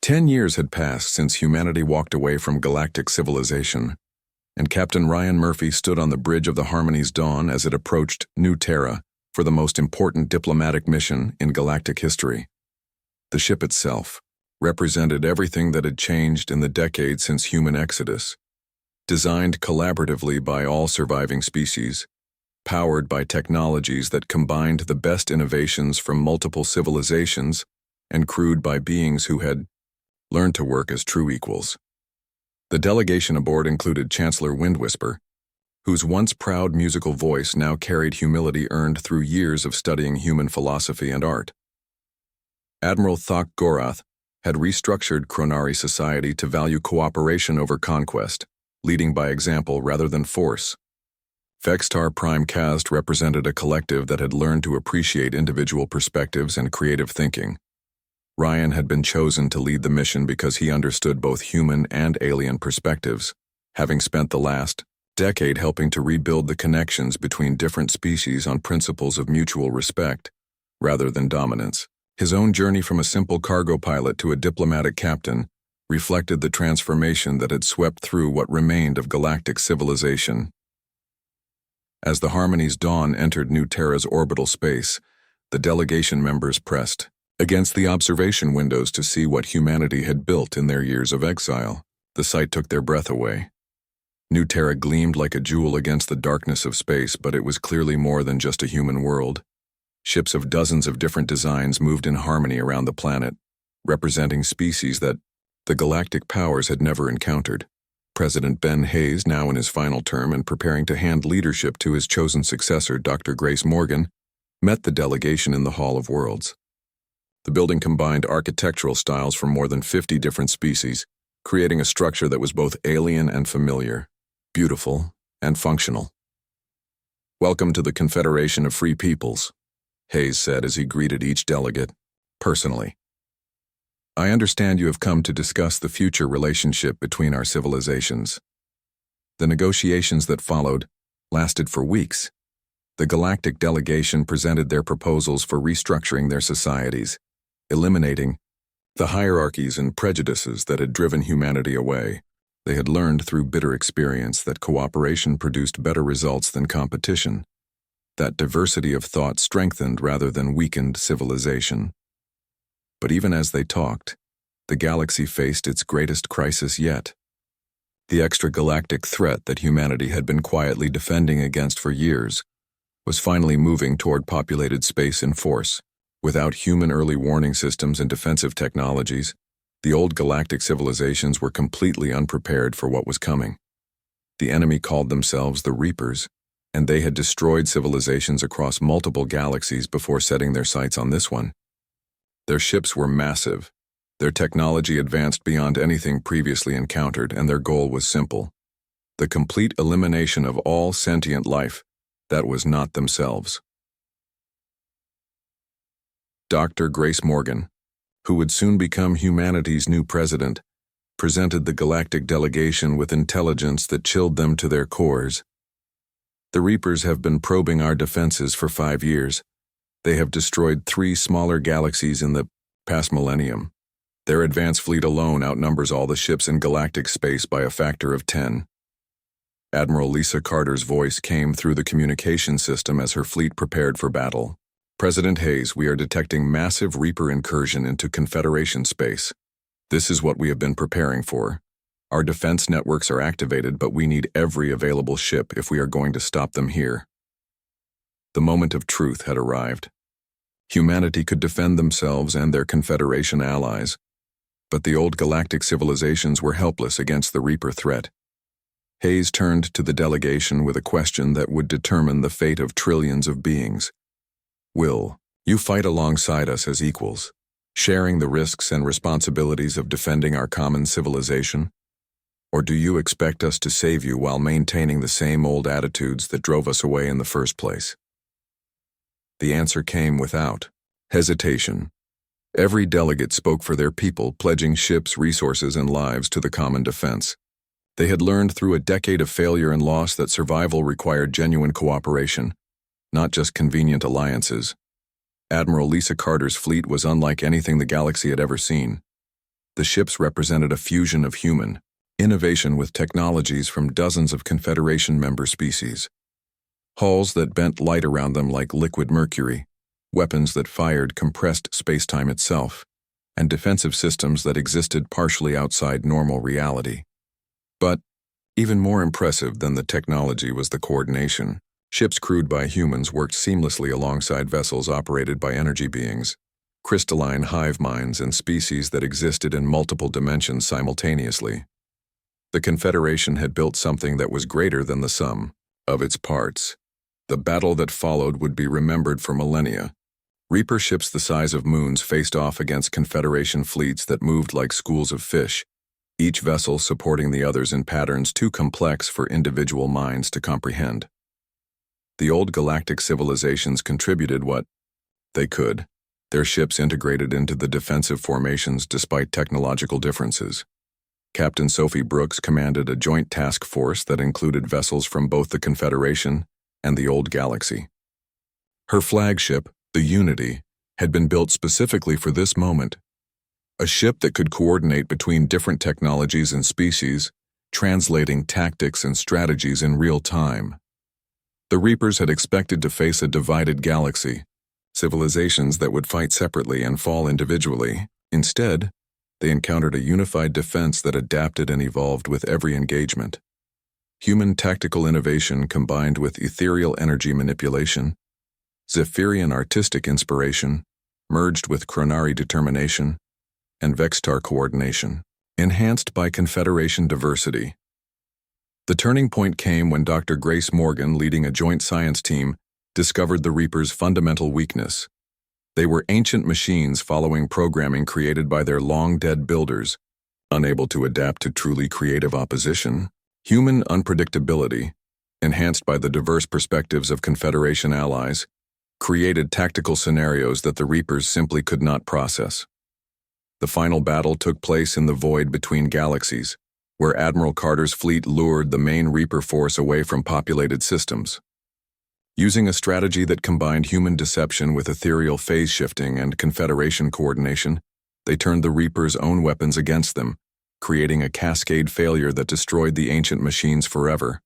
10 years had passed since humanity walked away from galactic civilization, and Captain Ryan Murphy stood on the bridge of the Harmony's Dawn as it approached New Terra for the most important diplomatic mission in galactic history. The ship itself represented everything that had changed in the decades since human exodus. Designed collaboratively by all surviving species, powered by technologies that combined the best innovations from multiple civilizations, and crewed by beings who had learned to work as true equals. The delegation aboard included Chancellor Windwhisper, whose once proud musical voice now carried humility earned through years of studying human philosophy and art. Admiral Thok Gorath had restructured Chronari society to value cooperation over conquest, leading by example rather than force. Vextar Prime Cast represented a collective that had learned to appreciate individual perspectives and creative thinking. Ryan had been chosen to lead the mission because he understood both human and alien perspectives, having spent the last decade helping to rebuild the connections between different species on principles of mutual respect, rather than dominance. His own journey from a simple cargo pilot to a diplomatic captain reflected the transformation that had swept through what remained of galactic civilization. As the Harmony's Dawn entered New Terra's orbital space, the delegation members pressed against the observation windows to see what humanity had built in their years of exile. The sight took their breath away. New Terra gleamed like a jewel against the darkness of space, but it was clearly more than just a human world. Ships of dozens of different designs moved in harmony around the planet, representing species that the galactic powers had never encountered. President Ben Hayes, now in his final term and preparing to hand leadership to his chosen successor, Dr. Grace Morgan, met the delegation in the Hall of Worlds. The building combined architectural styles from more than 50 different species, creating a structure that was both alien and familiar, beautiful and functional. "Welcome to the Confederation of Free Peoples," Hayes said as he greeted each delegate, personally. "I understand you have come to discuss the future relationship between our civilizations." The negotiations that followed lasted for weeks. The galactic delegation presented their proposals for restructuring their societies, eliminating the hierarchies and prejudices that had driven humanity away. They had learned through bitter experience that cooperation produced better results than competition, that diversity of thought strengthened rather than weakened civilization. But even as they talked, the galaxy faced its greatest crisis yet. The extragalactic threat that humanity had been quietly defending against for years was finally moving toward populated space in force. Without human early warning systems and defensive technologies, the old galactic civilizations were completely unprepared for what was coming. The enemy called themselves the Reapers, and they had destroyed civilizations across multiple galaxies before setting their sights on this one. Their ships were massive, their technology advanced beyond anything previously encountered, and their goal was simple: the complete elimination of all sentient life that was not themselves. Dr. Grace Morgan, who would soon become humanity's new president, presented the galactic delegation with intelligence that chilled them to their cores. "The Reapers have been probing our defenses for 5 years. They have destroyed 3 smaller galaxies in the past millennium. Their advanced fleet alone outnumbers all the ships in galactic space by a factor of 10. Admiral Lisa Carter's voice came through the communication system as her fleet prepared for battle. "President Hayes, we are detecting massive Reaper incursion into Confederation space. This is what we have been preparing for. Our defense networks are activated, but we need every available ship if we are going to stop them here." The moment of truth had arrived. Humanity could defend themselves and their Confederation allies, but the old galactic civilizations were helpless against the Reaper threat. Hayes turned to the delegation with a question that would determine the fate of trillions of beings. "Will you fight alongside us as equals, sharing the risks and responsibilities of defending our common civilization? Or do you expect us to save you while maintaining the same old attitudes that drove us away in the first place?" The answer came without hesitation. Every delegate spoke for their people, pledging ships, resources, and lives to the common defense. They had learned through a decade of failure and loss that survival required genuine cooperation, not just convenient alliances. Admiral Lisa Carter's fleet was unlike anything the galaxy had ever seen. The ships represented a fusion of human innovation with technologies from dozens of Confederation member species. Hulls that bent light around them like liquid mercury, weapons that fired compressed spacetime itself, and defensive systems that existed partially outside normal reality. But even more impressive than the technology was the coordination. Ships crewed by humans worked seamlessly alongside vessels operated by energy beings, crystalline hive minds and species that existed in multiple dimensions simultaneously. The Confederation had built something that was greater than the sum of its parts. The battle that followed would be remembered for millennia. Reaper ships the size of moons faced off against Confederation fleets that moved like schools of fish, each vessel supporting the others in patterns too complex for individual minds to comprehend. The old galactic civilizations contributed what they could. Their ships integrated into the defensive formations despite technological differences. Captain Sophie Brooks commanded a joint task force that included vessels from both the Confederation and the old galaxy. Her flagship, the Unity, had been built specifically for this moment. A ship that could coordinate between different technologies and species, translating tactics and strategies in real time. The Reapers had expected to face a divided galaxy, civilizations that would fight separately and fall individually. Instead, they encountered a unified defense that adapted and evolved with every engagement. Human tactical innovation combined with ethereal energy manipulation, Zephyrian artistic inspiration, merged with Chronari determination, and Vextar coordination, enhanced by Confederation diversity. The turning point came when Dr. Grace Morgan, leading a joint science team, discovered the Reapers' fundamental weakness. They were ancient machines following programming created by their long-dead builders, unable to adapt to truly creative opposition. Human unpredictability, enhanced by the diverse perspectives of Confederation allies, created tactical scenarios that the Reapers simply could not process. The final battle took place in the void between galaxies, where Admiral Carter's fleet lured the main Reaper force away from populated systems. Using a strategy that combined human deception with ethereal phase shifting and Confederation coordination, they turned the Reapers' own weapons against them, creating a cascade failure that destroyed the ancient machines forever.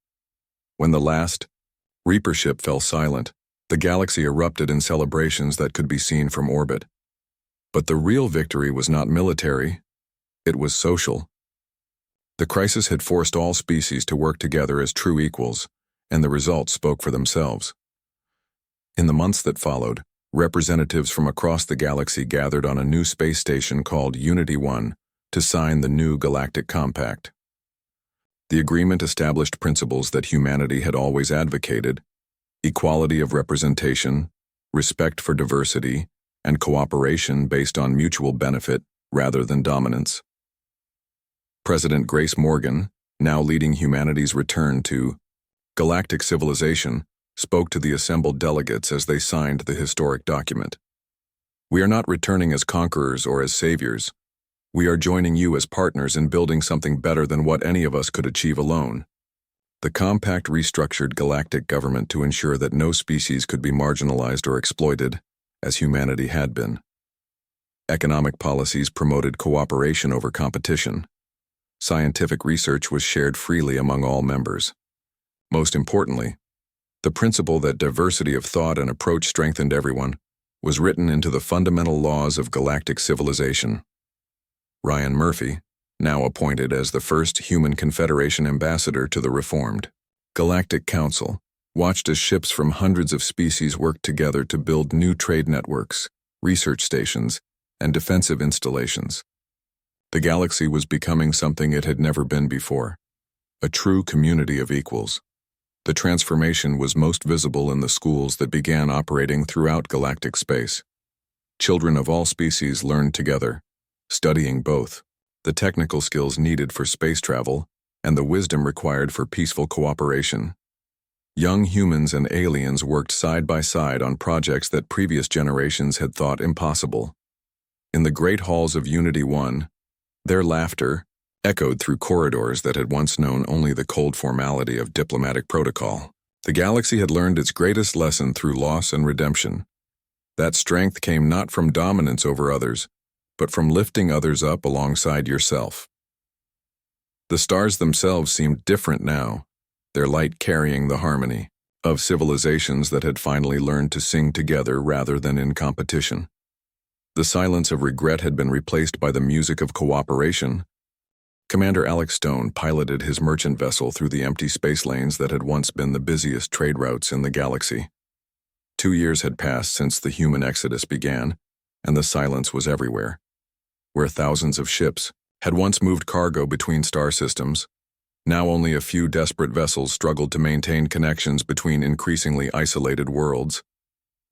When the last Reaper ship fell silent, the galaxy erupted in celebrations that could be seen from orbit. But the real victory was not military, it was social. The crisis had forced all species to work together as true equals, and the results spoke for themselves. In the months that followed, representatives from across the galaxy gathered on a new space station called Unity-1 to sign the new Galactic Compact. The agreement established principles that humanity had always advocated: equality of representation, respect for diversity, and cooperation based on mutual benefit rather than dominance. President Grace Morgan, now leading humanity's return to galactic civilization, spoke to the assembled delegates as they signed the historic document. "We are not returning as conquerors or as saviors. We are joining you as partners in building something better than what any of us could achieve alone." The compact restructured galactic government to ensure that no species could be marginalized or exploited, as humanity had been. Economic policies promoted cooperation over competition. Scientific research was shared freely among all members. Most importantly, the principle that diversity of thought and approach strengthened everyone was written into the fundamental laws of galactic civilization. Ryan Murphy, now appointed as the first human Confederation ambassador to the reformed Galactic Council, watched as ships from hundreds of species worked together to build new trade networks, research stations, and defensive installations. The galaxy was becoming something it had never been before, a true community of equals. The transformation was most visible in the schools that began operating throughout galactic space. Children of all species learned together, studying both the technical skills needed for space travel and the wisdom required for peaceful cooperation. Young humans and aliens worked side by side on projects that previous generations had thought impossible. In the great halls of Unity-1, their laughter echoed through corridors that had once known only the cold formality of diplomatic protocol. The galaxy had learned its greatest lesson through loss and redemption. That strength came not from dominance over others, but from lifting others up alongside yourself. The stars themselves seemed different now, their light carrying the harmony of civilizations that had finally learned to sing together rather than in competition. The silence of regret had been replaced by the music of cooperation. Commander Alex Stone piloted his merchant vessel through the empty space lanes that had once been the busiest trade routes in the galaxy. 2 years had passed since the human exodus began, and the silence was everywhere. Where thousands of ships had once moved cargo between star systems, now only a few desperate vessels struggled to maintain connections between increasingly isolated worlds.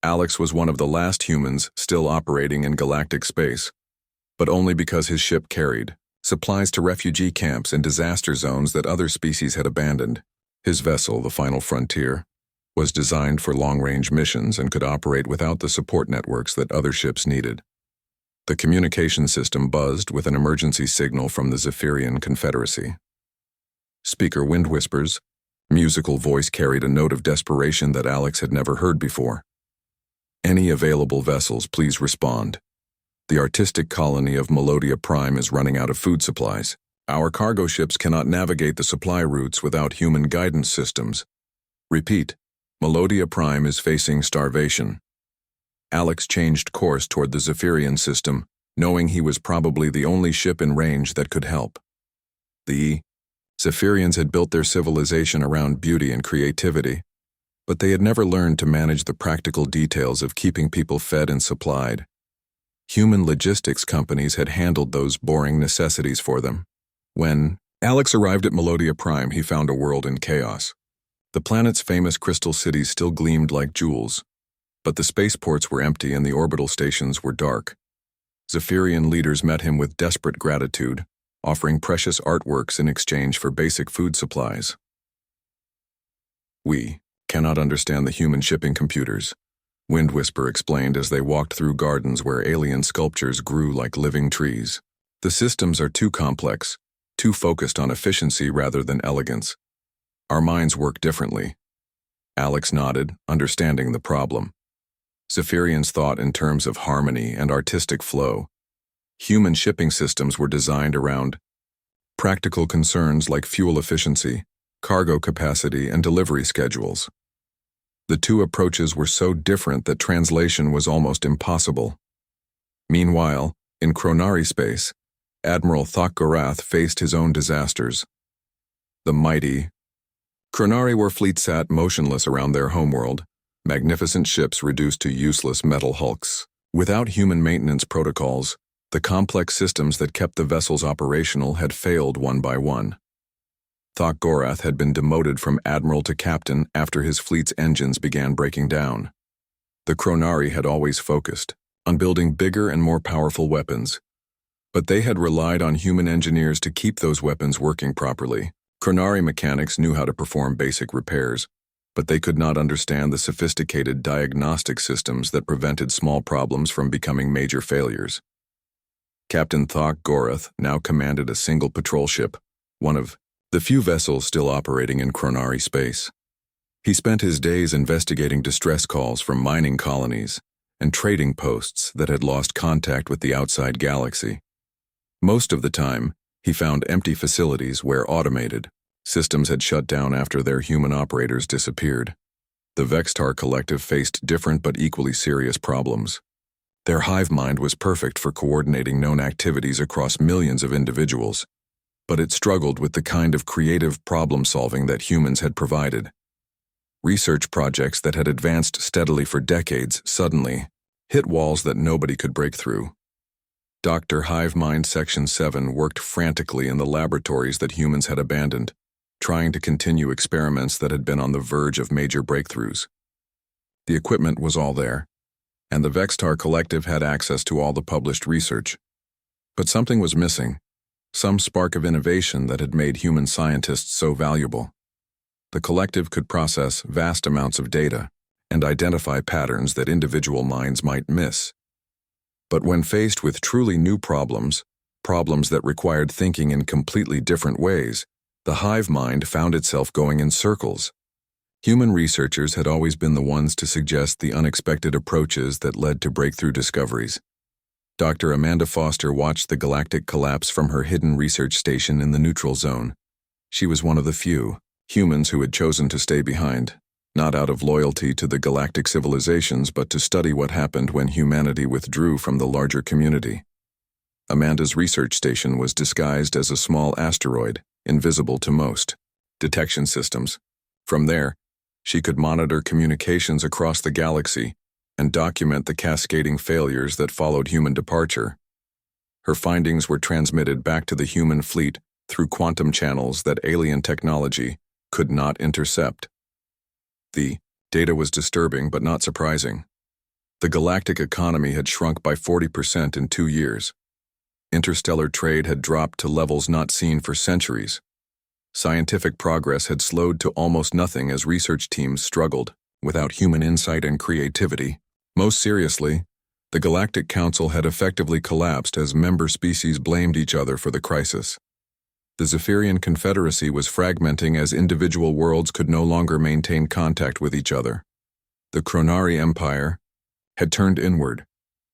Alex was one of the last humans still operating in galactic space, but only because his ship carried supplies to refugee camps and disaster zones that other species had abandoned. His vessel, the Final Frontier, was designed for long-range missions and could operate without the support networks that other ships needed. The communication system buzzed with an emergency signal from the Zephyrian Confederacy. Speaker Wind Whispers, musical voice carried a note of desperation that Alex had never heard before. Any available vessels, please respond. The artistic colony of Melodia Prime is running out of food supplies. Our cargo ships cannot navigate the supply routes without human guidance systems. Repeat, Melodia Prime is facing starvation. Alex changed course toward the Zephyrian system, knowing he was probably the only ship in range that could help. The Zephyrians had built their civilization around beauty and creativity, but they had never learned to manage the practical details of keeping people fed and supplied. Human logistics companies had handled those boring necessities for them. When Alex arrived at Melodia Prime, he found a world in chaos. The planet's famous crystal cities still gleamed like jewels, but the spaceports were empty and the orbital stations were dark. Zephyrian leaders met him with desperate gratitude, offering precious artworks in exchange for basic food supplies. We cannot understand the human shipping computers, Wind Whisper explained as they walked through gardens where alien sculptures grew like living trees. The systems are too complex, too focused on efficiency rather than elegance. Our minds work differently. Alex nodded, understanding the problem. Zephyrians thought in terms of harmony and artistic flow. Human shipping systems were designed around practical concerns like fuel efficiency, cargo capacity, and delivery schedules. The two approaches were so different that translation was almost impossible. Meanwhile, in Chronari space, Admiral Thok-Gorath faced his own disasters. The mighty Chronari were fleet sat motionless around their homeworld, magnificent ships reduced to useless metal hulks. Without human maintenance protocols, the complex systems that kept the vessels operational had failed one by one. Thok-Gorath had been demoted from admiral to captain after his fleet's engines began breaking down. The Chronari had always focused on building bigger and more powerful weapons, but they had relied on human engineers to keep those weapons working properly. Chronari mechanics knew how to perform basic repairs, but they could not understand the sophisticated diagnostic systems that prevented small problems from becoming major failures. Captain Thok-Gorath now commanded a single patrol ship, one of the few vessels still operating in Chronari space. He spent his days investigating distress calls from mining colonies and trading posts that had lost contact with the outside galaxy. Most of the time, he found empty facilities where automated systems had shut down after their human operators disappeared. The Vextar Collective faced different but equally serious problems. Their hive mind was perfect for coordinating known activities across millions of individuals, but it struggled with the kind of creative problem-solving that humans had provided. Research projects that had advanced steadily for decades suddenly hit walls that nobody could break through. Dr. Hive Mind Section 7 worked frantically in the laboratories that humans had abandoned, trying to continue experiments that had been on the verge of major breakthroughs. The equipment was all there, and the Vextar Collective had access to all the published research. But something was missing, some spark of innovation that had made human scientists so valuable. The collective could process vast amounts of data and identify patterns that individual minds might miss. But when faced with truly new problems that required thinking in completely different ways, the hive mind found itself going in circles. Human researchers had always been the ones to suggest the unexpected approaches that led to breakthrough discoveries. Dr. Amanda Foster watched the galactic collapse from her hidden research station in the neutral zone. She was one of the few humans who had chosen to stay behind, not out of loyalty to the galactic civilizations, but to study what happened when humanity withdrew from the larger community. Amanda's research station was disguised as a small asteroid, invisible to most detection systems. From there, she could monitor communications across the galaxy and document the cascading failures that followed human departure. Her findings were transmitted back to the human fleet through quantum channels that alien technology could not intercept. The data was disturbing but not surprising. The galactic economy had shrunk by 40% in 2 years. Interstellar trade had dropped to levels not seen for centuries. Scientific progress had slowed to almost nothing as research teams struggled without human insight and creativity. Most seriously, the Galactic Council had effectively collapsed as member species blamed each other for the crisis. The Zephyrian Confederacy was fragmenting as individual worlds could no longer maintain contact with each other. The Chronari Empire had turned inward,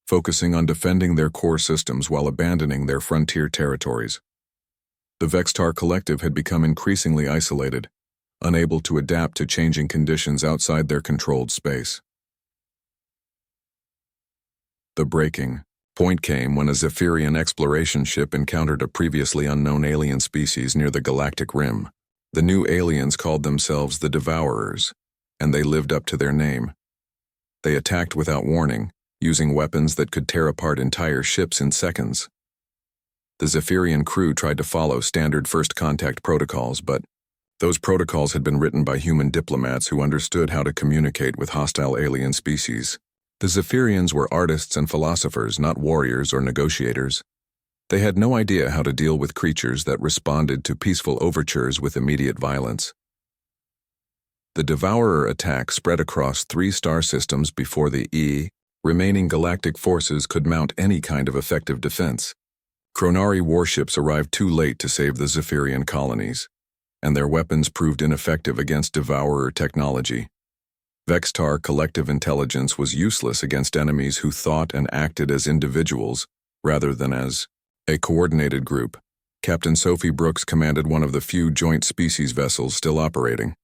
focusing on defending their core systems while abandoning their frontier territories. The Vextar Collective had become increasingly isolated, unable to adapt to changing conditions outside their controlled space. The breaking point came when a Zephyrian exploration ship encountered a previously unknown alien species near the galactic rim. The new aliens called themselves the Devourers, and they lived up to their name. They attacked without warning, using weapons that could tear apart entire ships in seconds. The Zephyrian crew tried to follow standard first contact protocols, but those protocols had been written by human diplomats who understood how to communicate with hostile alien species. The Zephyrians were artists and philosophers, not warriors or negotiators. They had no idea how to deal with creatures that responded to peaceful overtures with immediate violence. The Devourer attack spread across 3 star systems before the remaining galactic forces could mount any kind of effective defense. Chronari warships arrived too late to save the Zephyrian colonies, and their weapons proved ineffective against Devourer technology. Vextar collective intelligence was useless against enemies who thought and acted as individuals rather than as a coordinated group. Captain Sophie Brooks commanded one of the few joint species vessels still operating,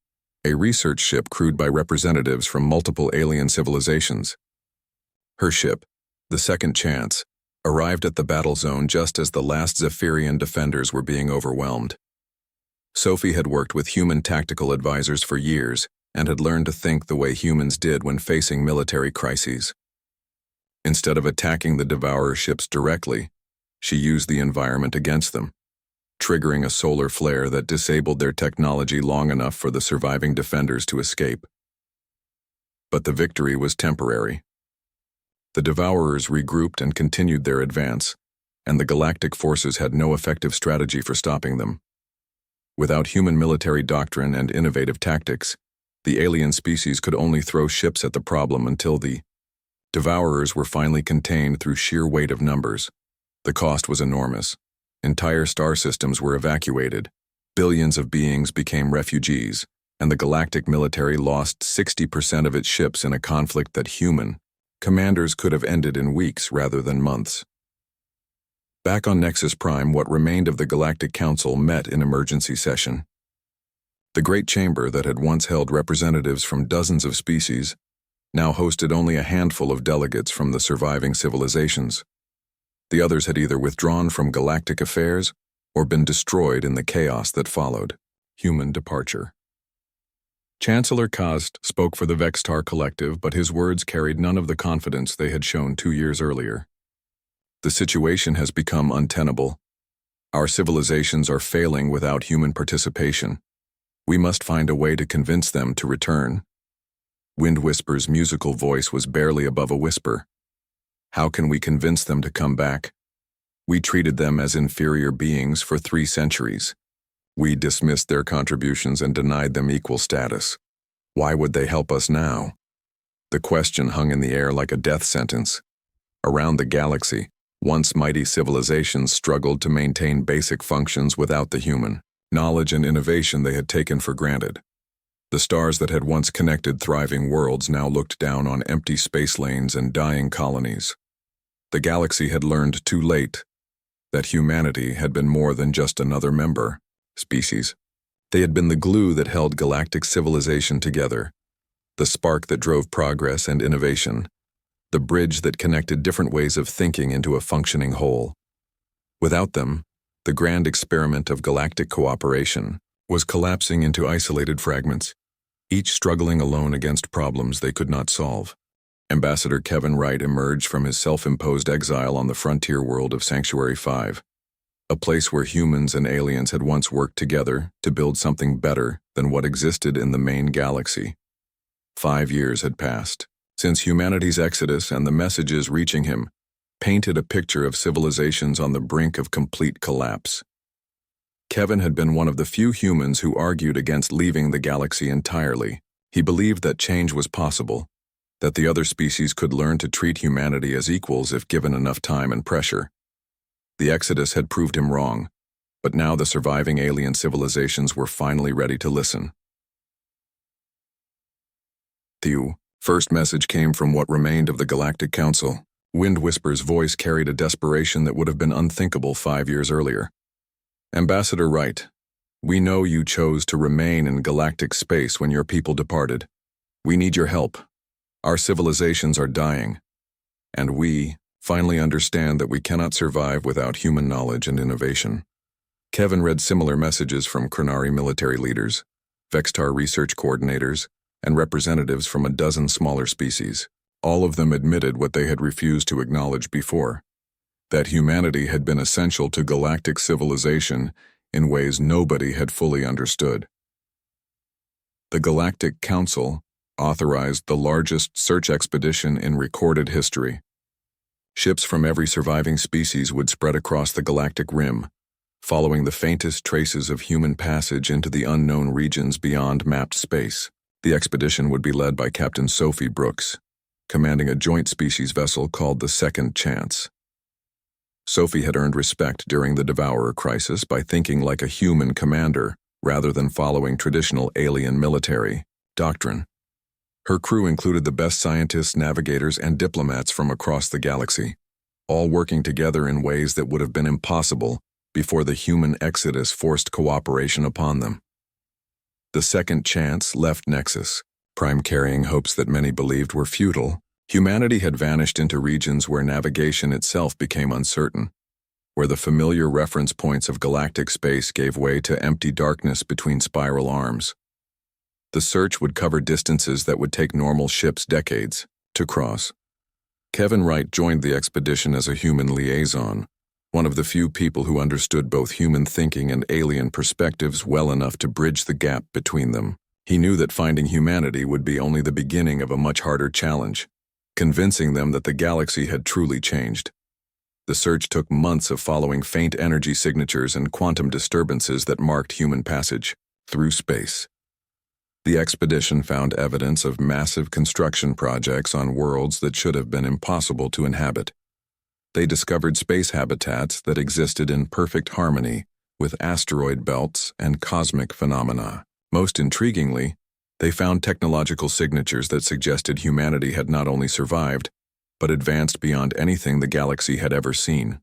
a research ship crewed by representatives from multiple alien civilizations. Her ship, the Second Chance, arrived at the battle zone just as the last Zephyrian defenders were being overwhelmed. Sophie had worked with human tactical advisors for years and had learned to think the way humans did when facing military crises. Instead of attacking the Devourer ships directly, she used the environment against them, triggering a solar flare that disabled their technology long enough for the surviving defenders to escape. But the victory was temporary. The Devourers regrouped and continued their advance, and the galactic forces had no effective strategy for stopping them. Without human military doctrine and innovative tactics, the alien species could only throw ships at the problem until the Devourers were finally contained through sheer weight of numbers. The cost was enormous. Entire star systems were evacuated, billions of beings became refugees, and the galactic military lost 60% of its ships in a conflict that human commanders could have ended in weeks rather than months. Back on Nexus Prime, what remained of the Galactic Council met in emergency session. The Great Chamber that had once held representatives from dozens of species now hosted only a handful of delegates from the surviving civilizations. The others had either withdrawn from galactic affairs or been destroyed in the chaos that followed human departure. Chancellor Kast spoke for the Vextar Collective, but his words carried none of the confidence they had shown 2 years earlier. The situation has become untenable. Our civilizations are failing without human participation. We must find a way to convince them to return. Wind Whisper's musical voice was barely above a whisper. How can we convince them to come back? We treated them as inferior beings for 3 centuries. We dismissed their contributions and denied them equal status. Why would they help us now? The question hung in the air like a death sentence. Around the galaxy, once mighty civilizations struggled to maintain basic functions without the human knowledge and innovation they had taken for granted. The stars that had once connected thriving worlds now looked down on empty space lanes and dying colonies. The galaxy had learned too late that humanity had been more than just another member species. They had been the glue that held galactic civilization together, the spark that drove progress and innovation, the bridge that connected different ways of thinking into a functioning whole. Without them, the grand experiment of galactic cooperation was collapsing into isolated fragments, each struggling alone against problems they could not solve. Ambassador Kevin Wright emerged from his self-imposed exile on the frontier world of Sanctuary 5, a place where humans and aliens had once worked together to build something better than what existed in the main galaxy. 5 years had passed since humanity's exodus, and the messages reaching him painted a picture of civilizations on the brink of complete collapse. Kevin had been one of the few humans who argued against leaving the galaxy entirely. He believed that change was possible, that the other species could learn to treat humanity as equals if given enough time and pressure. The Exodus had proved him wrong, but now the surviving alien civilizations were finally ready to listen. The first message came from what remained of the Galactic Council. Wind Whisper's voice carried a desperation that would have been unthinkable 5 years earlier. Ambassador Wright, we know you chose to remain in galactic space when your people departed. We need your help. Our civilizations are dying, and we finally understand that we cannot survive without human knowledge and innovation. Kevin read similar messages from Krenari military leaders, Vextar research coordinators, and representatives from a dozen smaller species. All of them admitted what they had refused to acknowledge before, that humanity had been essential to galactic civilization in ways nobody had fully understood. The Galactic Council authorized the largest search expedition in recorded history. Ships from every surviving species would spread across the galactic rim, following the faintest traces of human passage into the unknown regions beyond mapped space. The expedition would be led by Captain Sophie Brooks, commanding a joint species vessel called the Second Chance. Sophie had earned respect during the Devourer crisis by thinking like a human commander rather than following traditional alien military doctrine. Her crew included the best scientists, navigators, and diplomats from across the galaxy, all working together in ways that would have been impossible before the human exodus forced cooperation upon them. The Second Chance left Nexus, Prime carrying hopes that many believed were futile. Humanity had vanished into regions where navigation itself became uncertain, where the familiar reference points of galactic space gave way to empty darkness between spiral arms. The search would cover distances that would take normal ships decades to cross. Kevin Wright joined the expedition as a human liaison, one of the few people who understood both human thinking and alien perspectives well enough to bridge the gap between them. He knew that finding humanity would be only the beginning of a much harder challenge, convincing them that the galaxy had truly changed. The search took months of following faint energy signatures and quantum disturbances that marked human passage through space. The expedition found evidence of massive construction projects on worlds that should have been impossible to inhabit. They discovered space habitats that existed in perfect harmony with asteroid belts and cosmic phenomena. Most intriguingly, they found technological signatures that suggested humanity had not only survived, but advanced beyond anything the galaxy had ever seen.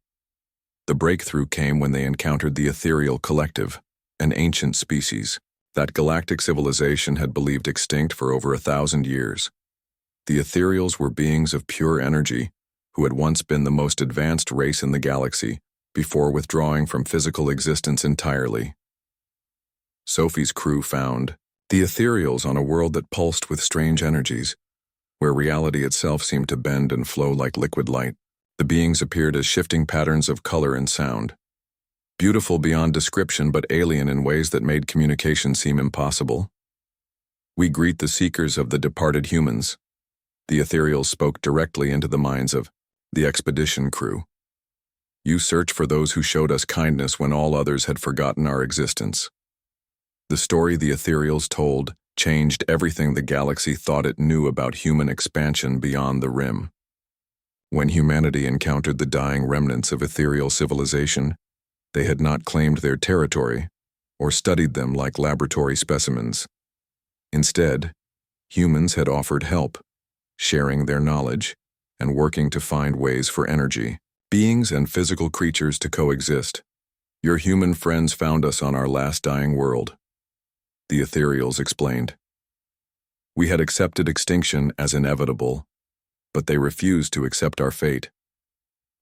The breakthrough came when they encountered the Ethereal Collective, an ancient species that galactic civilization had believed extinct for over 1,000 years. The Ethereals were beings of pure energy who had once been the most advanced race in the galaxy before withdrawing from physical existence entirely. Sophie's crew found the Ethereals on a world that pulsed with strange energies, where reality itself seemed to bend and flow like liquid light. The beings appeared as shifting patterns of color and sound, beautiful beyond description but alien in ways that made communication seem impossible. "We greet the seekers of the departed humans." The Ethereals spoke directly into the minds of the expedition crew. "You search for those who showed us kindness when all others had forgotten our existence." The story the Ethereals told changed everything the galaxy thought it knew about human expansion beyond the rim. When humanity encountered the dying remnants of ethereal civilization, they had not claimed their territory or studied them like laboratory specimens. Instead, humans had offered help, sharing their knowledge and working to find ways for energy, beings and physical creatures to coexist. Your human friends found us on our last dying world, the ethereals explained. We had accepted extinction as inevitable, but they refused to accept our fate.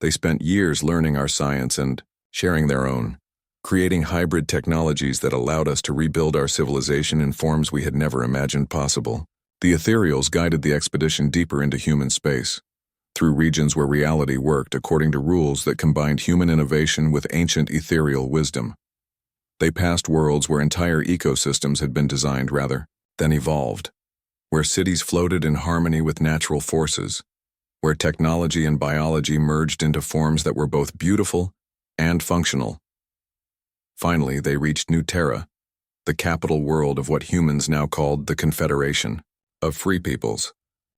They spent years learning our science and sharing their own, creating hybrid technologies that allowed us to rebuild our civilization in forms we had never imagined possible. The ethereals guided the expedition deeper into human space, through regions where reality worked according to rules that combined human innovation with ancient ethereal wisdom. They passed worlds where entire ecosystems had been designed rather than evolved, where cities floated in harmony with natural forces, where technology and biology merged into forms that were both beautiful and functional. Finally, they reached New Terra, the capital world of what humans now called the Confederation of Free Peoples.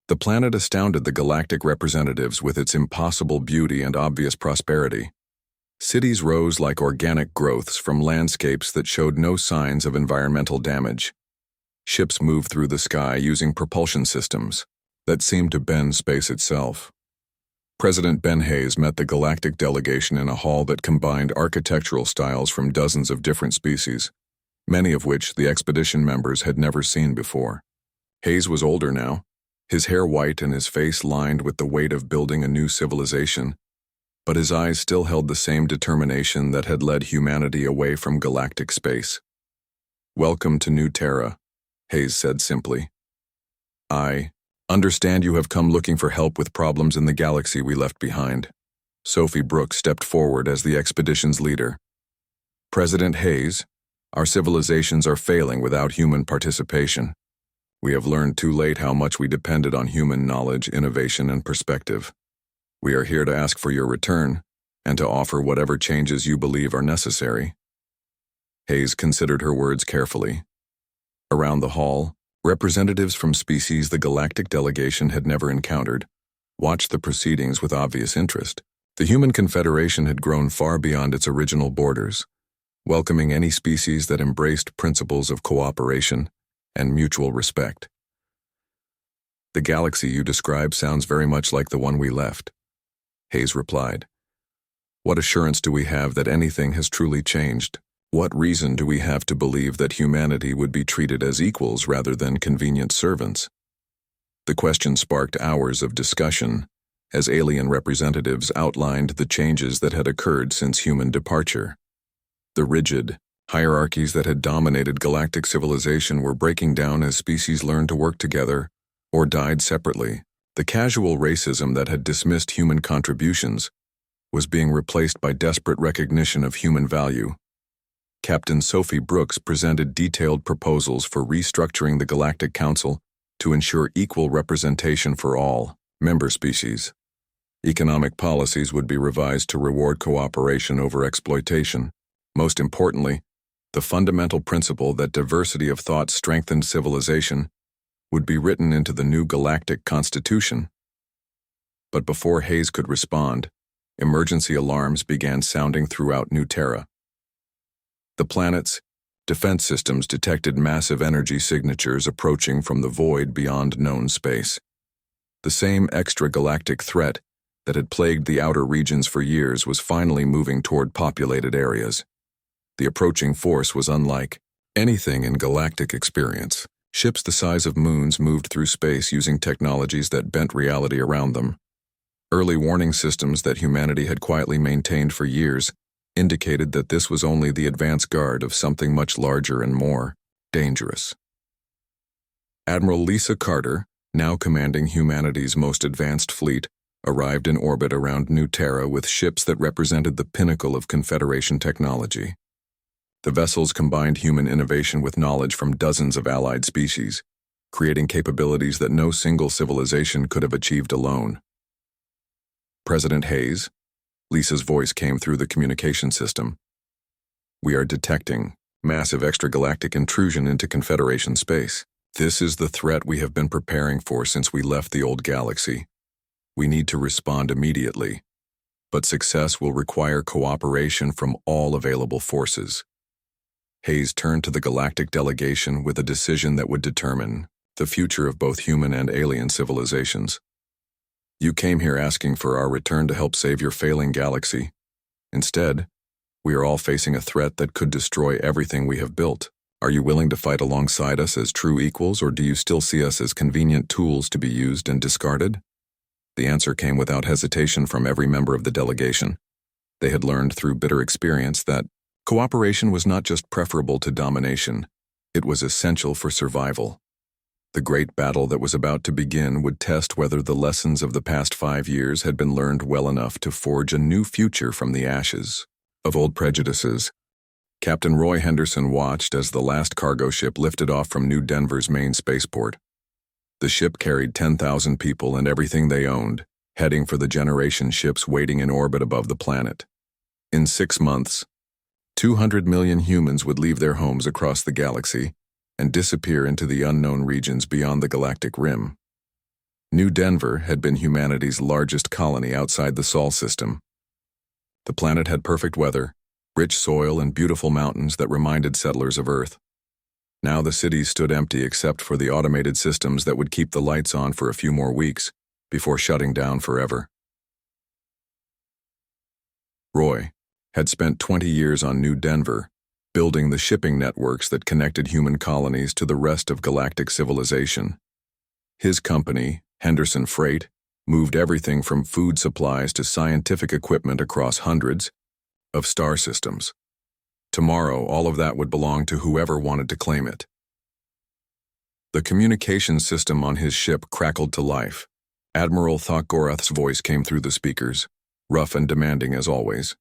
The planet astounded the galactic representatives with its impossible beauty and obvious prosperity. Cities rose like organic growths from landscapes that showed no signs of environmental damage. Ships moved through the sky using propulsion systems that seemed to bend space itself. President Ben Hayes met the galactic delegation in a hall that combined architectural styles from dozens of different species, many of which the expedition members had never seen before. Hayes was older now, his hair white and his face lined with the weight of building a new civilization, but his eyes still held the same determination that had led humanity away from galactic space. "Welcome to New Terra," Hayes said simply. "I understand you have come looking for help with problems in the galaxy we left behind." Sophie Brooks stepped forward as the expedition's leader. "President Hayes, our civilizations are failing without human participation. We have learned too late how much we depended on human knowledge, innovation, and perspective. We are here to ask for your return and to offer whatever changes you believe are necessary." Hayes considered her words carefully. Around the hall, representatives from species the galactic delegation had never encountered watched the proceedings with obvious interest. The Human Confederation had grown far beyond its original borders, welcoming any species that embraced principles of cooperation and mutual respect. "The galaxy you describe sounds very much like the one we left," Hayes replied. "What assurance do we have that anything has truly changed? What reason do we have to believe that humanity would be treated as equals rather than convenient servants?" The question sparked hours of discussion as alien representatives outlined the changes that had occurred since human departure. The rigid hierarchies that had dominated galactic civilization were breaking down as species learned to work together or died separately. The casual racism that had dismissed human contributions was being replaced by desperate recognition of human value. Captain Sophie Brooks presented detailed proposals for restructuring the Galactic Council to ensure equal representation for all member species. Economic policies would be revised to reward cooperation over exploitation. Most importantly, the fundamental principle that diversity of thought strengthened civilization would be written into the new Galactic Constitution. But before Hayes could respond, emergency alarms began sounding throughout New Terra. The planet's defense systems detected massive energy signatures approaching from the void beyond known space. The same extragalactic threat that had plagued the outer regions for years was finally moving toward populated areas. The approaching force was unlike anything in galactic experience. Ships the size of moons moved through space using technologies that bent reality around them. Early warning systems that humanity had quietly maintained for years indicated that this was only the advance guard of something much larger and more dangerous. Admiral Lisa Carter, now commanding humanity's most advanced fleet, arrived in orbit around New Terra with ships that represented the pinnacle of Confederation technology. The vessels combined human innovation with knowledge from dozens of allied species, creating capabilities that no single civilization could have achieved alone. "President Hayes," Lisa's voice came through the communication system. "We are detecting massive extragalactic intrusion into Confederation space. This is the threat we have been preparing for since we left the old galaxy. We need to respond immediately, but success will require cooperation from all available forces." Hayes turned to the galactic delegation with a decision that would determine the future of both human and alien civilizations. You came here asking for our return to help save your failing galaxy. Instead, we are all facing a threat that could destroy everything we have built. Are you willing to fight alongside us as true equals, or do you still see us as convenient tools to be used and discarded? The answer came without hesitation from every member of the delegation. They had learned through bitter experience that cooperation was not just preferable to domination, it was essential for survival. The great battle that was about to begin would test whether the lessons of the past 5 years had been learned well enough to forge a new future from the ashes of old prejudices. Captain Roy Henderson watched as the last cargo ship lifted off from New Denver's main spaceport. The ship carried 10,000 people and everything they owned, heading for the generation ships waiting in orbit above the planet. In 6 months, 200 million humans would leave their homes across the galaxy and disappear into the unknown regions beyond the galactic rim. New Denver had been humanity's largest colony outside the Sol system. The planet had perfect weather, rich soil, and beautiful mountains that reminded settlers of Earth. Now the cities stood empty except for the automated systems that would keep the lights on for a few more weeks before shutting down forever. Roy had spent 20 years on New Denver, building the shipping networks that connected human colonies to the rest of galactic civilization. His company, Henderson Freight, moved everything from food supplies to scientific equipment across hundreds of star systems. Tomorrow, all of that would belong to whoever wanted to claim it. The communication system on his ship crackled to life. Admiral Thokgorath's voice came through the speakers, rough and demanding as always.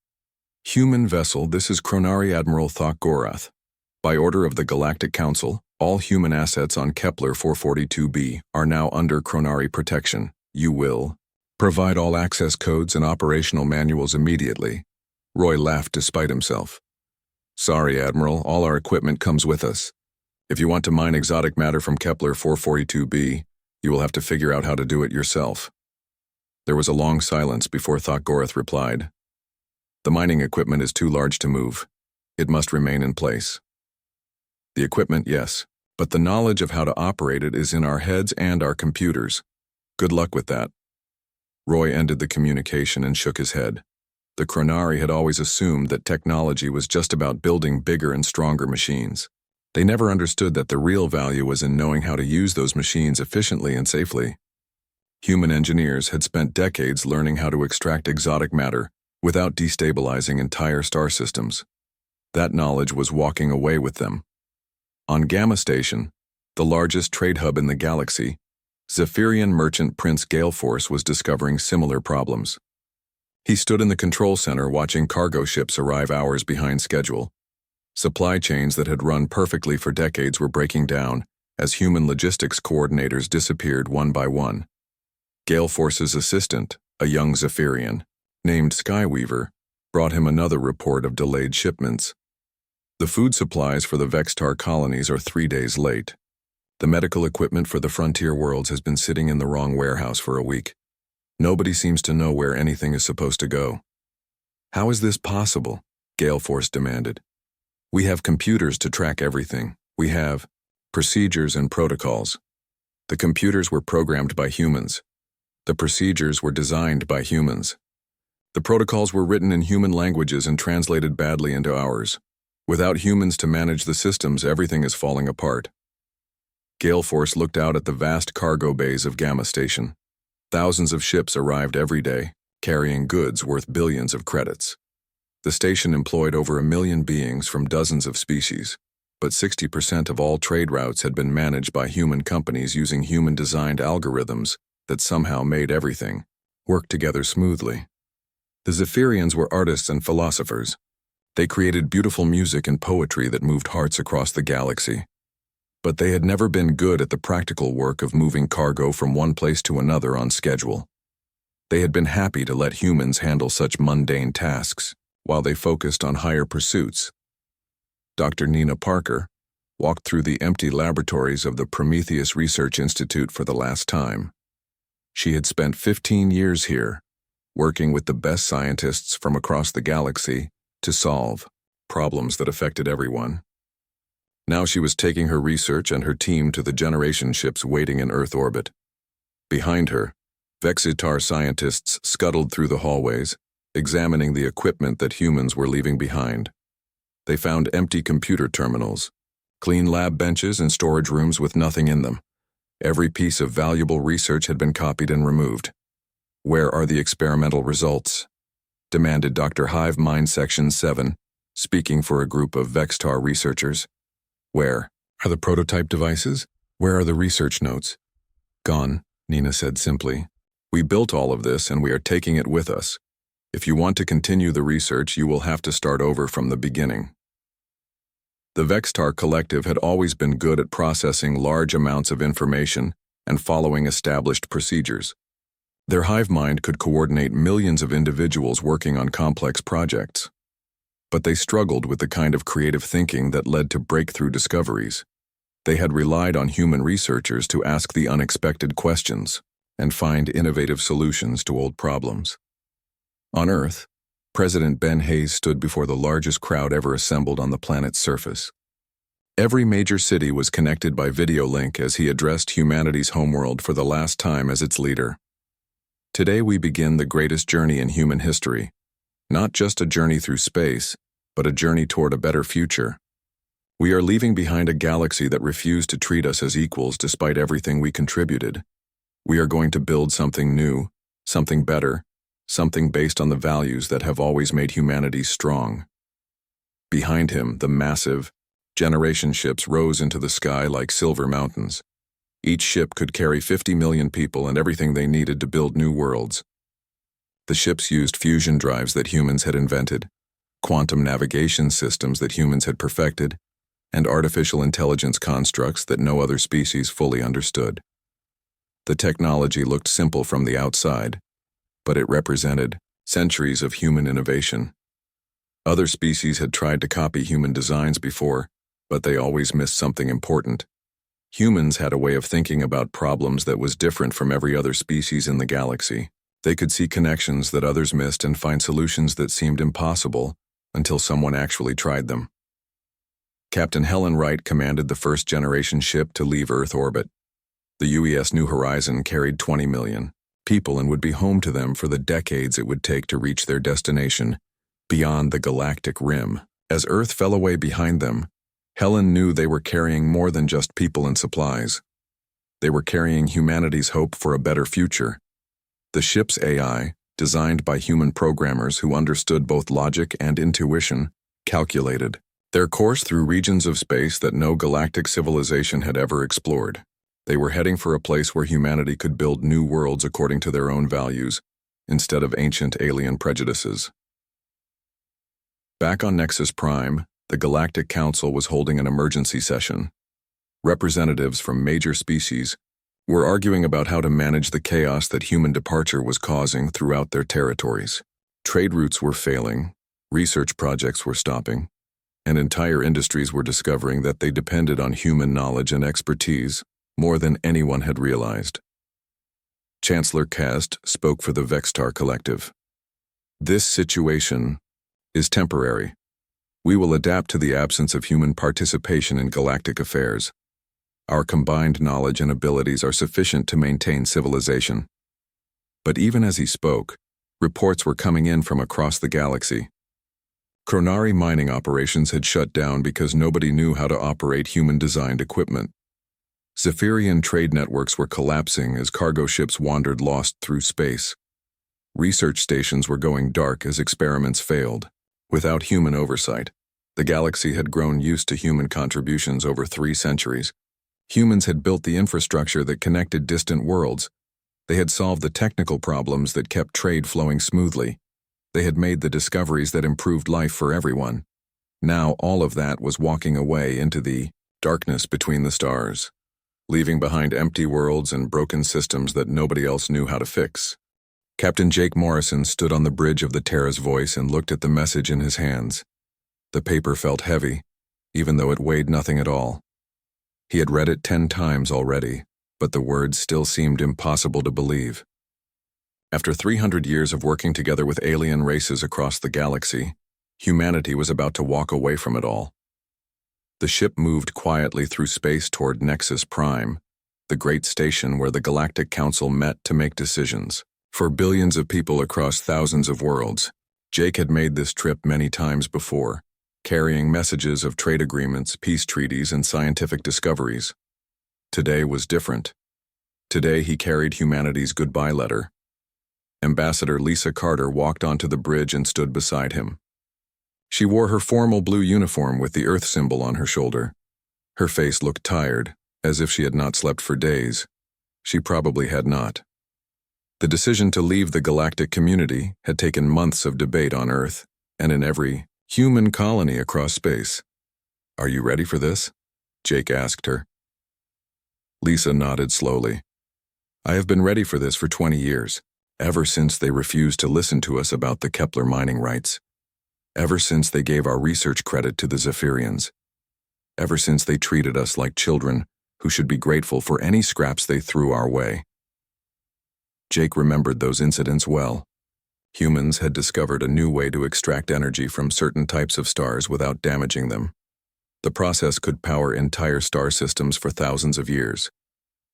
Human vessel, this is Chronari Admiral Thokgorath. By order of the Galactic Council, all human assets on Kepler 442b are now under Chronari protection. You will provide all access codes and operational manuals immediately. Roy laughed despite himself. Sorry, Admiral, all our equipment comes with us. If you want to mine exotic matter from Kepler 442b, you will have to figure out how to do it yourself. There was a long silence before Thokgorath replied. The mining equipment is too large to move. It must remain in place. The equipment, yes, but the knowledge of how to operate it is in our heads and our computers. Good luck with that. Roy ended the communication and shook his head. The Chronari had always assumed that technology was just about building bigger and stronger machines. They never understood that the real value was in knowing how to use those machines efficiently and safely. Human engineers had spent decades learning how to extract exotic matter without destabilizing entire star systems. That knowledge was walking away with them. On Gamma Station, the largest trade hub in the galaxy, Zephyrian merchant Prince Galeforce was discovering similar problems. He stood in the control center watching cargo ships arrive hours behind schedule. Supply chains that had run perfectly for decades were breaking down as human logistics coordinators disappeared one by one. Galeforce's assistant, a young Zephyrian, named Skyweaver, brought him another report of delayed shipments. The food supplies for the Vextar colonies are 3 days late. The medical equipment for the frontier worlds has been sitting in the wrong warehouse for a week. Nobody seems to know where anything is supposed to go. How is this possible? Galeforce demanded. We have computers to track everything. We have procedures and protocols. The computers were programmed by humans. The procedures were designed by humans. The protocols were written in human languages and translated badly into ours. Without humans to manage the systems, everything is falling apart. Galeforce looked out at the vast cargo bays of Gamma Station. Thousands of ships arrived every day, carrying goods worth billions of credits. The station employed over 1 million beings from dozens of species, but 60% of all trade routes had been managed by human companies using human-designed algorithms that somehow made everything work together smoothly. The Zephyrians were artists and philosophers. They created beautiful music and poetry that moved hearts across the galaxy. But they had never been good at the practical work of moving cargo from one place to another on schedule. They had been happy to let humans handle such mundane tasks, while they focused on higher pursuits. Dr. Nina Parker walked through the empty laboratories of the Prometheus Research Institute for the last time. She had spent 15 years here, working with the best scientists from across the galaxy to solve problems that affected everyone. Now she was taking her research and her team to the generation ships waiting in Earth orbit. Behind her, Vexitar scientists scuttled through the hallways, examining the equipment that humans were leaving behind. They found empty computer terminals, clean lab benches and storage rooms with nothing in them. Every piece of valuable research had been copied and removed. "Where are the experimental results?" demanded Dr. Hive Mind Section 7, speaking for a group of Vexitar researchers. "Where are the prototype devices? Where are the research notes?" "Gone," Nina said simply. "We built all of this and we are taking it with us. If you want to continue the research, you will have to start over from the beginning." The Vexitar Collective had always been good at processing large amounts of information and following established procedures. Their hive mind could coordinate millions of individuals working on complex projects. But they struggled with the kind of creative thinking that led to breakthrough discoveries. They had relied on human researchers to ask the unexpected questions and find innovative solutions to old problems. On Earth, President Ben Hayes stood before the largest crowd ever assembled on the planet's surface. Every major city was connected by video link as he addressed humanity's homeworld for the last time as its leader. "Today we begin the greatest journey in human history. Not just a journey through space, but a journey toward a better future. We are leaving behind a galaxy that refused to treat us as equals despite everything we contributed. We are going to build something new, something better, something based on the values that have always made humanity strong." Behind him, the massive, generation ships rose into the sky like silver mountains. Each ship could carry 50 million people and everything they needed to build new worlds. The ships used fusion drives that humans had invented, quantum navigation systems that humans had perfected, and artificial intelligence constructs that no other species fully understood. The technology looked simple from the outside, but it represented centuries of human innovation. Other species had tried to copy human designs before, but they always missed something important. Humans had a way of thinking about problems that was different from every other species in the galaxy. They could see connections that others missed and find solutions that seemed impossible until someone actually tried them. Captain Helen Wright commanded the first-generation ship to leave Earth orbit. The UES New Horizon carried 20 million people and would be home to them for the decades it would take to reach their destination, beyond the galactic rim. As Earth fell away behind them, Helen knew they were carrying more than just people and supplies. They were carrying humanity's hope for a better future. The ship's AI, designed by human programmers who understood both logic and intuition, calculated their course through regions of space that no galactic civilization had ever explored. They were heading for a place where humanity could build new worlds according to their own values, instead of ancient alien prejudices. Back on Nexus Prime, the Galactic Council was holding an emergency session. Representatives from major species were arguing about how to manage the chaos that human departure was causing throughout their territories. Trade routes were failing, research projects were stopping, and entire industries were discovering that they depended on human knowledge and expertise more than anyone had realized. Chancellor Cast spoke for the Vexitar Collective. "This situation is temporary. We will adapt to the absence of human participation in galactic affairs. Our combined knowledge and abilities are sufficient to maintain civilization." But even as he spoke, reports were coming in from across the galaxy. Chronari mining operations had shut down because nobody knew how to operate human-designed equipment. Zephyrian trade networks were collapsing as cargo ships wandered lost through space. Research stations were going dark as experiments failed. Without human oversight, the galaxy had grown used to human contributions over 3 centuries. Humans had built the infrastructure that connected distant worlds. They had solved the technical problems that kept trade flowing smoothly. They had made the discoveries that improved life for everyone. Now all of that was walking away into the darkness between the stars, leaving behind empty worlds and broken systems that nobody else knew how to fix. Captain Jake Morrison stood on the bridge of the Terra's Voice and looked at the message in his hands. The paper felt heavy, even though it weighed nothing at all. He had read it 10 times already, but the words still seemed impossible to believe. After 300 years of working together with alien races across the galaxy, humanity was about to walk away from it all. The ship moved quietly through space toward Nexus Prime, the great station where the Galactic Council met to make decisions. For billions of people across thousands of worlds, Jake had made this trip many times before, carrying messages of trade agreements, peace treaties, and scientific discoveries. Today was different. Today he carried humanity's goodbye letter. Ambassador Lisa Carter walked onto the bridge and stood beside him. She wore her formal blue uniform with the Earth symbol on her shoulder. Her face looked tired, as if she had not slept for days. She probably had not. The decision to leave the galactic community had taken months of debate on Earth and in every human colony across space. "Are you ready for this?" Jake asked her. Lisa nodded slowly. "I have been ready for this for 20 years, ever since they refused to listen to us about the Kepler mining rights. Ever since they gave our research credit to the Zephyrians. Ever since they treated us like children who should be grateful for any scraps they threw our way." Jake remembered those incidents well. Humans had discovered a new way to extract energy from certain types of stars without damaging them. The process could power entire star systems for thousands of years.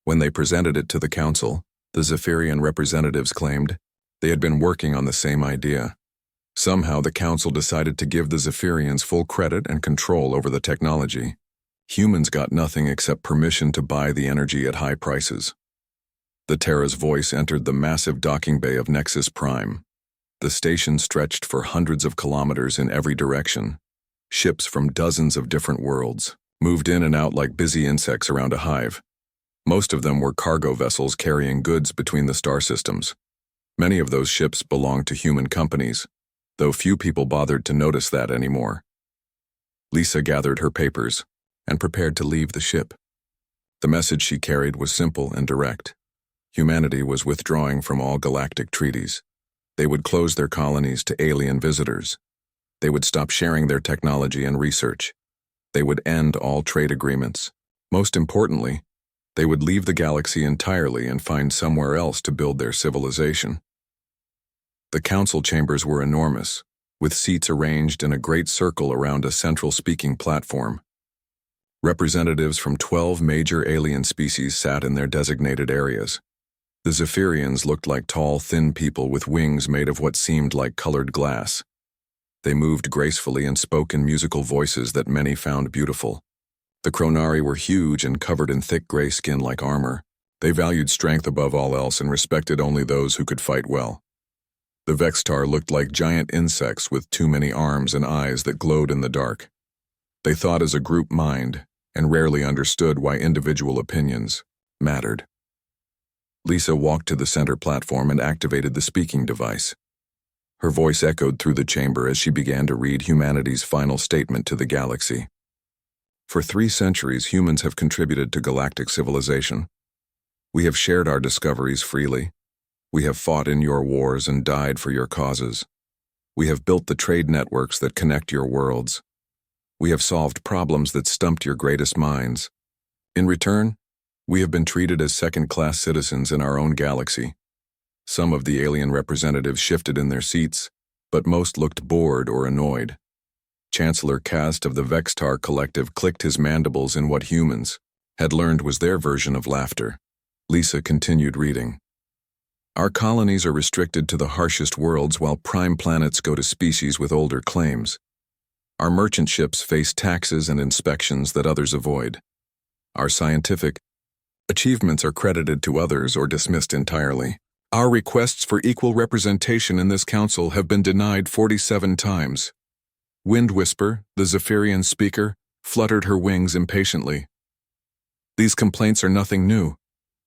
When they presented it to the Council, the Zephyrian representatives claimed they had been working on the same idea. Somehow the Council decided to give the Zephyrians full credit and control over the technology. Humans got nothing except permission to buy the energy at high prices. The Terra's voice entered the massive docking bay of Nexus Prime. The station stretched for hundreds of kilometers in every direction. Ships from dozens of different worlds moved in and out like busy insects around a hive. Most of them were cargo vessels carrying goods between the star systems. Many of those ships belonged to human companies, though few people bothered to notice that anymore. Lisa gathered her papers and prepared to leave the ship. The message she carried was simple and direct. Humanity was withdrawing from all galactic treaties. They would close their colonies to alien visitors. They would stop sharing their technology and research. They would end all trade agreements. Most importantly, they would leave the galaxy entirely and find somewhere else to build their civilization. The council chambers were enormous, with seats arranged in a great circle around a central speaking platform. Representatives from 12 major alien species sat in their designated areas. The Zephyrians looked like tall, thin people with wings made of what seemed like colored glass. They moved gracefully and spoke in musical voices that many found beautiful. The Chronari were huge and covered in thick gray skin like armor. They valued strength above all else and respected only those who could fight well. The Vextar looked like giant insects with too many arms and eyes that glowed in the dark. They thought as a group mind and rarely understood why individual opinions mattered. Lisa walked to the center platform and activated the speaking device. Her voice echoed through the chamber as she began to read humanity's final statement to the galaxy. For 3 centuries, humans have contributed to galactic civilization. We have shared our discoveries freely. We have fought in your wars and died for your causes. We have built the trade networks that connect your worlds. We have solved problems that stumped your greatest minds. In return, we have been treated as second-class citizens in our own galaxy. Some of the alien representatives shifted in their seats, but most looked bored or annoyed. Chancellor Cast of the Vextar Collective clicked his mandibles in what humans had learned was their version of laughter. Lisa continued reading. Our colonies are restricted to the harshest worlds while prime planets go to species with older claims. Our merchant ships face taxes and inspections that others avoid. Our scientific achievements are credited to others or dismissed entirely. Our requests for equal representation in this council have been denied 47 times. Wind Whisper, the Zephyrian speaker, fluttered her wings impatiently. These complaints are nothing new.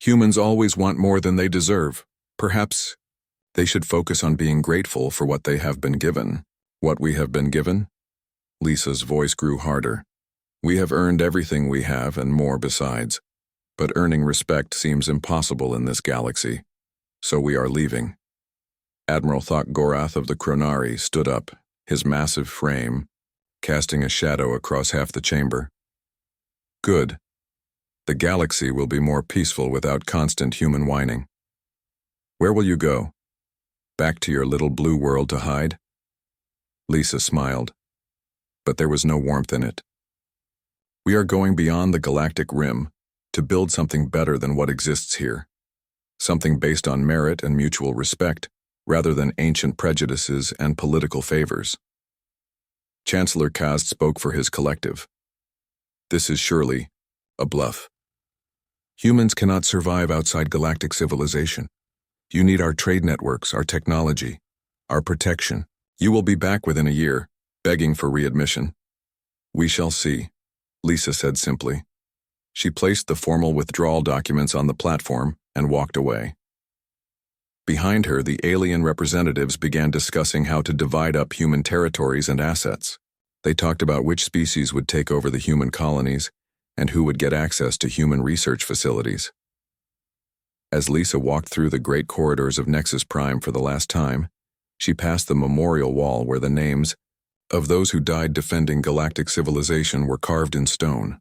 Humans always want more than they deserve. Perhaps they should focus on being grateful for what they have been given. What we have been given? Lisa's voice grew harder. We have earned everything we have and more besides. But earning respect seems impossible in this galaxy. So we are leaving. Admiral Thok Gorath of the Chronari stood up, his massive frame casting a shadow across half the chamber. Good. The galaxy will be more peaceful without constant human whining. Where will you go? Back to your little blue world to hide? Lisa smiled, but there was no warmth in it. We are going beyond the galactic rim, to build something better than what exists here. Something based on merit and mutual respect, rather than ancient prejudices and political favors. Chancellor Kast spoke for his collective. This is surely a bluff. Humans cannot survive outside galactic civilization. You need our trade networks, our technology, our protection. You will be back within a year, begging for readmission. We shall see, Lisa said simply. She placed the formal withdrawal documents on the platform and walked away. Behind her, the alien representatives began discussing how to divide up human territories and assets. They talked about which species would take over the human colonies and who would get access to human research facilities. As Lisa walked through the great corridors of Nexus Prime for the last time, she passed the memorial wall where the names of those who died defending galactic civilization were carved in stone.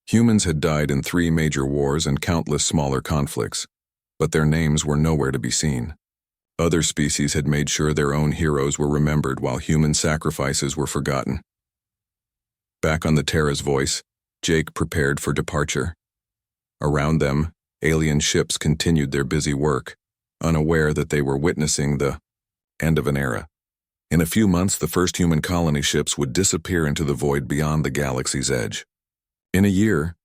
Humans had died in 3 major wars and countless smaller conflicts, but their names were nowhere to be seen. Other species had made sure their own heroes were remembered while human sacrifices were forgotten. Back on the Terra's Voice, Jake prepared for departure. Around them, alien ships continued their busy work, unaware that they were witnessing the end of an era. In a few months, the first human colony ships would disappear into the void beyond the galaxy's edge. In a year,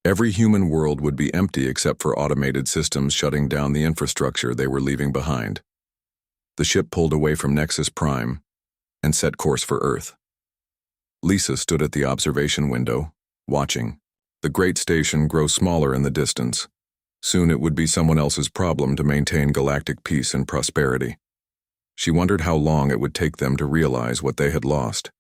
every human world would be empty except for automated systems shutting down the infrastructure they were leaving behind. The ship pulled away from Nexus Prime and set course for Earth. Lisa stood at the observation window, watching the great station grow smaller in the distance. Soon it would be someone else's problem to maintain galactic peace and prosperity. She wondered how long it would take them to realize what they had lost.